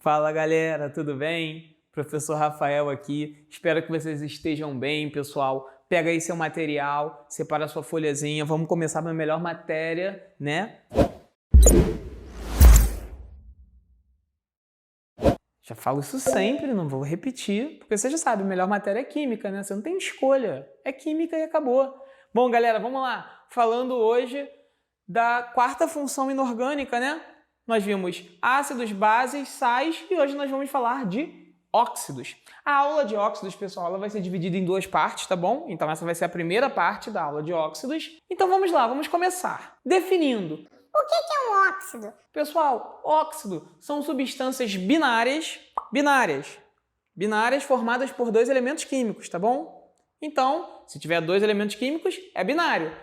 Fala galera, tudo bem? Professor Rafael aqui, espero que vocês estejam bem, pessoal. Pega aí seu material, separa sua folhazinha, vamos começar a melhor matéria, né? Já falo isso sempre, não vou repetir, porque você já sabe, a melhor matéria é química, né? Você não tem escolha, é química e acabou. Bom, galera, vamos lá. Falando hoje da quarta função inorgânica, né? Nós vimos ácidos, bases, sais e hoje nós vamos falar de óxidos. A aula de óxidos, pessoal, ela vai ser dividida em duas partes, tá bom? Então essa vai ser a primeira parte da aula de óxidos. Então vamos lá, vamos começar. Definindo. O que é um óxido? Pessoal, óxido são substâncias binárias formadas por dois elementos químicos, tá bom? Então, se tiver dois elementos químicos, é binário.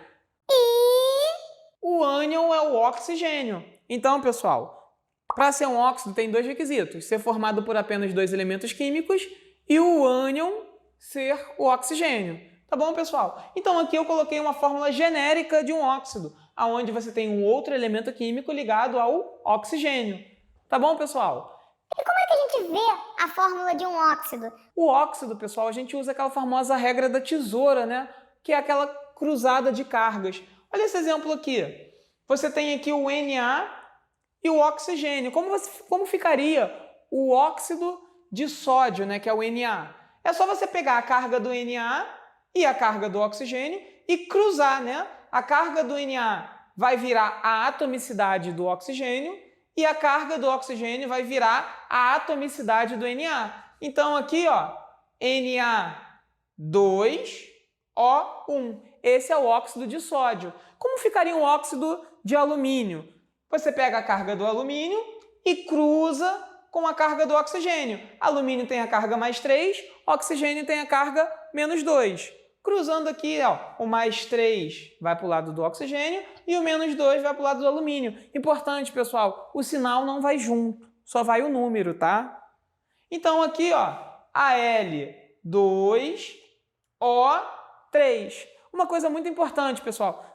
O ânion é o oxigênio. Então, pessoal, para ser um óxido tem dois requisitos: ser formado por apenas dois elementos químicos e o ânion ser o oxigênio. Tá bom, pessoal? Então aqui eu coloquei uma fórmula genérica de um óxido, onde você tem um outro elemento químico ligado ao oxigênio. Tá bom, pessoal? E como é que a gente vê a fórmula de um óxido? O óxido, pessoal, a gente usa aquela famosa regra da tesoura, né? Que é aquela cruzada de cargas. Olha esse exemplo aqui. Você tem aqui o Na e o oxigênio. Como ficaria o óxido de sódio, né, que é o Na? É só você pegar a carga do Na e a carga do oxigênio e cruzar, né? A carga do Na vai virar a atomicidade do oxigênio e a carga do oxigênio vai virar a atomicidade do Na. Então aqui, ó, Na2O1. Esse é o óxido de sódio. Como ficaria um óxido de alumínio? Você pega a carga do alumínio e cruza com a carga do oxigênio. Alumínio tem a carga mais 3, oxigênio tem a carga menos 2. Cruzando aqui, ó, o mais 3 vai para o lado do oxigênio e o menos 2 vai para o lado do alumínio. Importante, pessoal, o sinal não vai junto, só vai o número, tá? Então aqui, ó, Al2O3. Uma coisa muito importante, pessoal,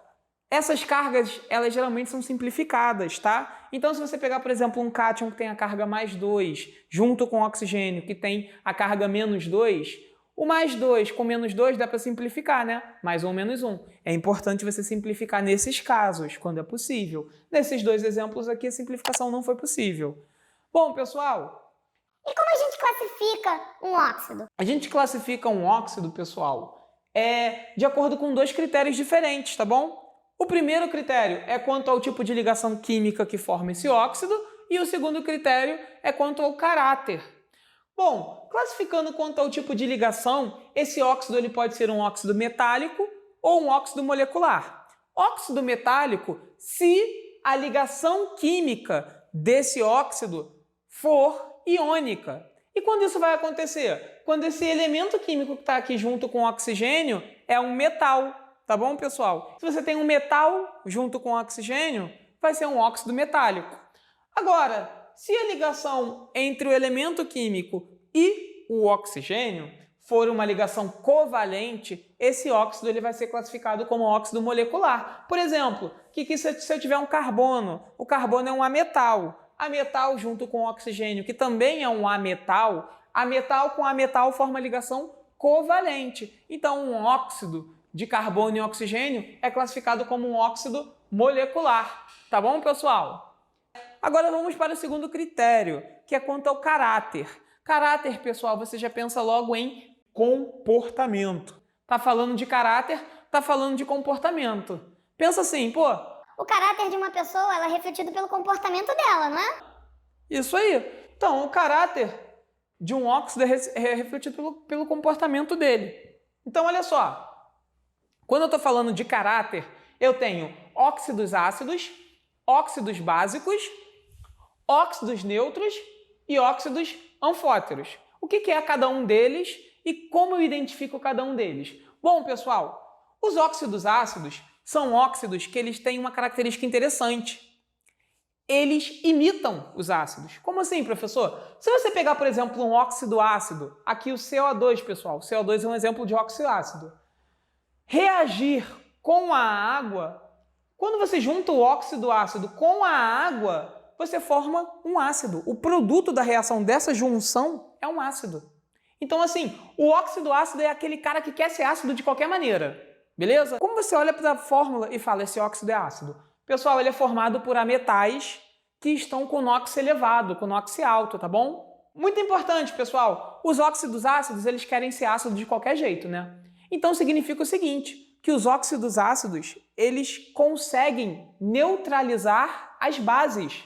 essas cargas, elas geralmente são simplificadas, tá? Então, se você pegar, por exemplo, um cátion que tem a carga mais 2, junto com o oxigênio que tem a carga menos 2, o mais 2 com menos 2 dá para simplificar, né? Mais 1, menos 1. É importante você simplificar nesses casos, quando é possível. Nesses dois exemplos aqui, a simplificação não foi possível. Bom, pessoal... E como a gente classifica um óxido? A gente classifica um óxido, pessoal, de acordo com dois critérios diferentes, tá bom? O primeiro critério é quanto ao tipo de ligação química que forma esse óxido e o segundo critério é quanto ao caráter. Bom, classificando quanto ao tipo de ligação, esse óxido ele pode ser um óxido metálico ou um óxido molecular. Óxido metálico, se a ligação química desse óxido for iônica. E quando isso vai acontecer? Quando esse elemento químico que está aqui junto com o oxigênio é um metal. Tá bom, pessoal? Se você tem um metal junto com oxigênio, vai ser um óxido metálico. Agora, se a ligação entre o elemento químico e o oxigênio for uma ligação covalente, esse óxido ele vai ser classificado como óxido molecular. Por exemplo, se eu tiver um carbono, o carbono é um ametal. Ametal junto com o oxigênio, que também é um ametal, ametal com ametal forma ligação covalente. Então, um óxido de carbono e oxigênio é classificado como um óxido molecular. Tá bom, pessoal? Agora vamos para o segundo critério, que é quanto ao caráter. Caráter, pessoal, você já pensa logo em comportamento. Tá falando de caráter, tá falando de comportamento. Pensa assim, pô... O caráter de uma pessoa ela é refletido pelo comportamento dela, não é? Isso aí. Então, o caráter de um óxido é refletido pelo comportamento dele. Então, olha só. Quando eu estou falando de caráter, eu tenho óxidos ácidos, óxidos básicos, óxidos neutros e óxidos anfóteros. O que é cada um deles e como eu identifico cada um deles? Bom, pessoal, os óxidos ácidos são óxidos que eles têm uma característica interessante. Eles imitam os ácidos. Como assim, professor? Se você pegar, por exemplo, um óxido ácido, aqui o CO2, pessoal, o CO2 é um exemplo de óxido ácido. Reagir com a água, quando você junta o óxido ácido com a água, você forma um ácido. O produto da reação dessa junção é um ácido. Então, assim, o óxido ácido é aquele cara que quer ser ácido de qualquer maneira, beleza? Como você olha para a fórmula e fala, esse óxido é ácido? Pessoal, ele é formado por ametais que estão com NOx elevado, com NOx alto, tá bom? Muito importante, pessoal, os óxidos ácidos, eles querem ser ácidos de qualquer jeito, né? Então, significa o seguinte, que os óxidos ácidos, eles conseguem neutralizar as bases.